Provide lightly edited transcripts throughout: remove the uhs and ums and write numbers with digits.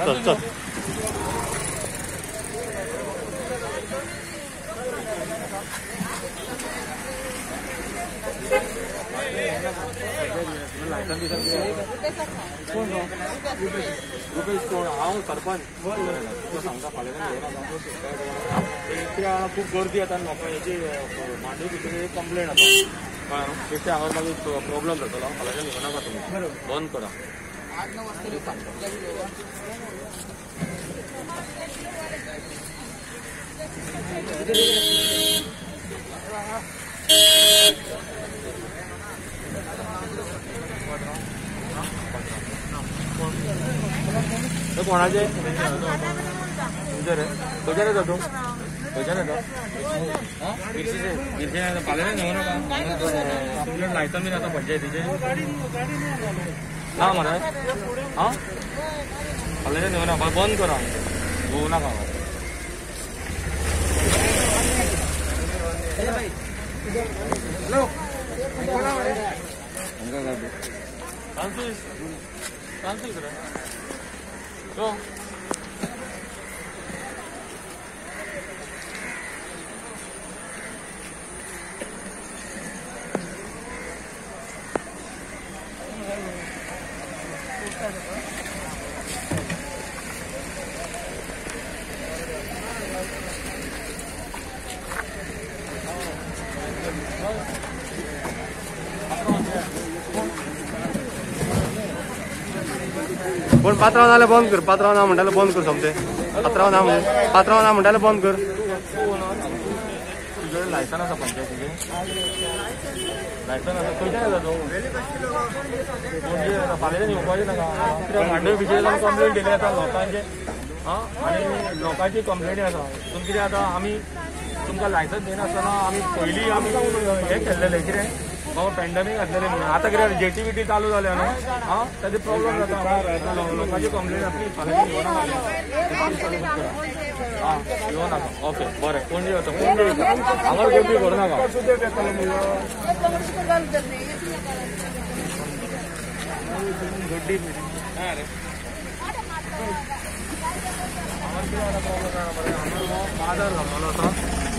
चल चल हांव सरपंच सांगता फाल्यां खूब गर्दी येता म्हाका हेची मांडवी भितर कंप्लेंट आता तेचे हांगा मागीर प्रॉब्लेम जातलो फाल्याच्यान येवं नाका तुमी बंद करा कोणाचे तुमचे रे खंयच्यान येता तूं खंयच्यान येता फाल्यां येवं नाका कंप्लेंट लायसन बीन आसा पंचायतीचे ना मरे आं फाल्यां येवं नाका बंद करा येवं नाका फ्रांसीस रे go पण पात्रांव नाल्यार बंद कर पात्रांव ना म्हणटाले बंद कर सोमते पात्रांव ना म्हणटाले बंद कर तुझे लायसन आसा पंचायतीचे लायसन आसा खंयच्यान येता तूं फाल्यां येवपाचें नाका मांडवी भितर कंप्लेंट दिली आसा लोकांचे आं आनी लोकांची कंप्लेंटी आसा तुमकां कितें आतां आमी तुमकां लायसन दिनासतना आमी पयलीं आमी हें केल्लेलें कितें बाबा पॅन्डेमीक घातलेलें म्हणून आतां कितें जेटीविटी चालू जाल्या न्हू आं ताजे प्रॉब्लेम जाता लोकांची कंप्लेंट आसली फाल्यां येवं नाका आं येवं नाका ओके बरें पणजे वता पणजे वयता हांगा गर्दी करूं नाका गड्डी बाजार जमलो आसा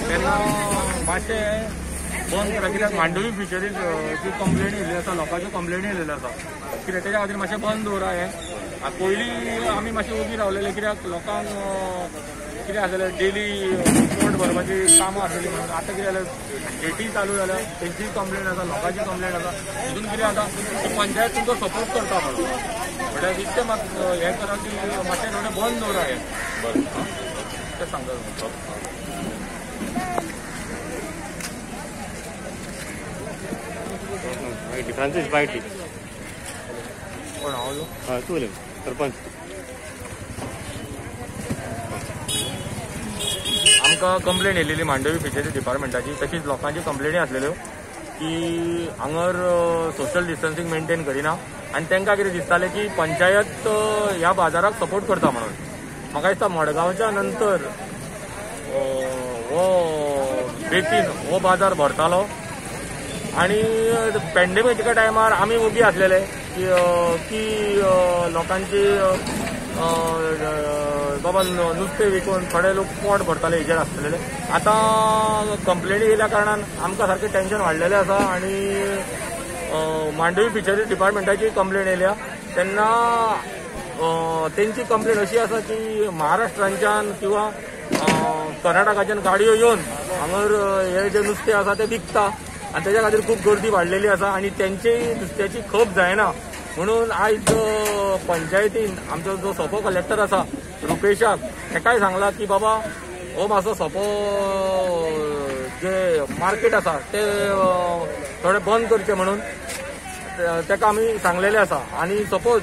तेन्ना मातशें बंद करा कित्याक मांडवी फिशरीज ची कंप्लेंट येयल्ली आसा लोकांच्यो कंप्लेंटी येयल्ल्यो आसा कित्याक तेच्या खातीर मातशें बंद दवरा हें पयलीं आमी मातशें उबी रावलेले कित्याक लोकांक कितें आसलें डेली पोट भरपाची कामां आसलेलीं म्हणून आतां कितें जालें जेटी चालू जाल्या तेंची कंप्लेंट आसा लोकांची कंप्लेंट आसा तितून कितें जाता की पंचायत तुमकां सपोर्ट करता म्हणून म्हटल्यार इतकें म्हाका हें करा की मातशें थोडें बंद दवरा हें बरें तें सांगता तुमकां फ्रांसीस बायटी कोण हांव हय तूं उलय सरपंच आमकां कंप्लेंट येयलेली मांडवी फिशरीज डिपार्टमेंटाची तशीच लोकांची कंप्लेनी आसलेल्यो की हांगर सोशल डिस्टन्सिंग मेंटेन करिना आनी तांकां कितें दिसतालें की पंचायत ह्या बाजाराक सपोर्ट करता म्हणून म्हाका दिसता मडगांवच्या नंतर हो बेतीन हो बाजार भरतालो आणि पॅन्डेमिकच्या टायमार आमी उबी आसलेले की लोकांची बाबा नुस्तें विकून थोडे लोक पोट भरताले हेजेर आसलेले आतां कंप्लेनी येयल्या कारणान आमकां सारकें टेन्शन वाडलेलें आसा आनी मांडवी फिशरीज डिपार्टमेंटाची कंप्लेंट येयल्या तेन्ना तेंची कंप्लेंट अशी आसा की महाराष्ट्रांच्यान किंवा कर्नाटकाच्यान गाडयो येवन हांगर हे जे नुस्तें आसा तें विकता आनी तेच्या खातीर खूब गर्दी वाडलेली आसा आनी तेंचेय नुस्त्याची खप जायना म्हणून आयज पंचायतीन आमचो जो सोपो कलेक्टर आसा रुपेशाक तेकाय सांगला की बाबा हो मातसो सोपो जे मार्केट आसा ते थोडे बंद करचे म्हणून तेका आमी सांगलेले आसा आनी सपोज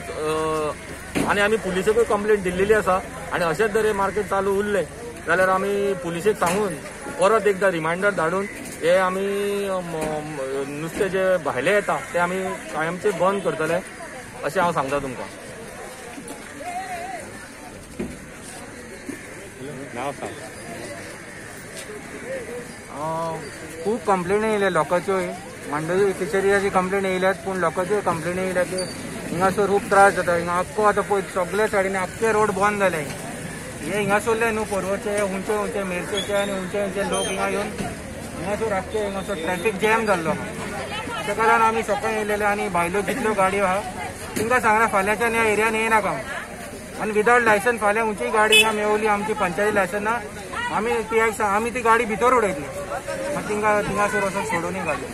आनी आमी पुलिसेकूय कंप्लेंट दिल्लेली आसा आनी अशेंच जर मार्केट चालू उरलें जाल्यार आमी पुलिसेक सांगून परत एकदां रिमांयडर धाडून हे आमी नुस्तें जे भायले येता ते आमी कायमचे बंद करतले अशें हांव सांगता तुमकां नांव सांग खूब कंप्लेनी येयल्या लोकांच्यो मांडवी फिशरीची कंप्लेन येयल्यात पूण लोकांच्यो कंप्लेनी येयल्या की हिंगासर खूप त्रास जाता. हिंगा आख्खो आता पळय सगळे सायडीने आख्खे रोड बंद जाले. हे हिंगासरले न्हू पर्वचे उंचे उंचे मेरचेचे आनी उंचे उंचे लोक हिंगा येवन हिंगासर आख्खे हिंगासर ट्रॅफिक जॅम जाल्लो. त्या कारण आमी सकाळी येयलेले आनी भायल्यो जितल्यो गाडयो आहा तिंका सांगला फाल्यांच्यान ह्या एरियान येनाका आनी विदाउट लायसन फाल्यां खंयचीय गाडी हिंगा मेवली आमची पंचायती लायसन ना आमी ती गाडी भितर उडयतली. तिंगा थिंगासर वचून सोडून गाडी.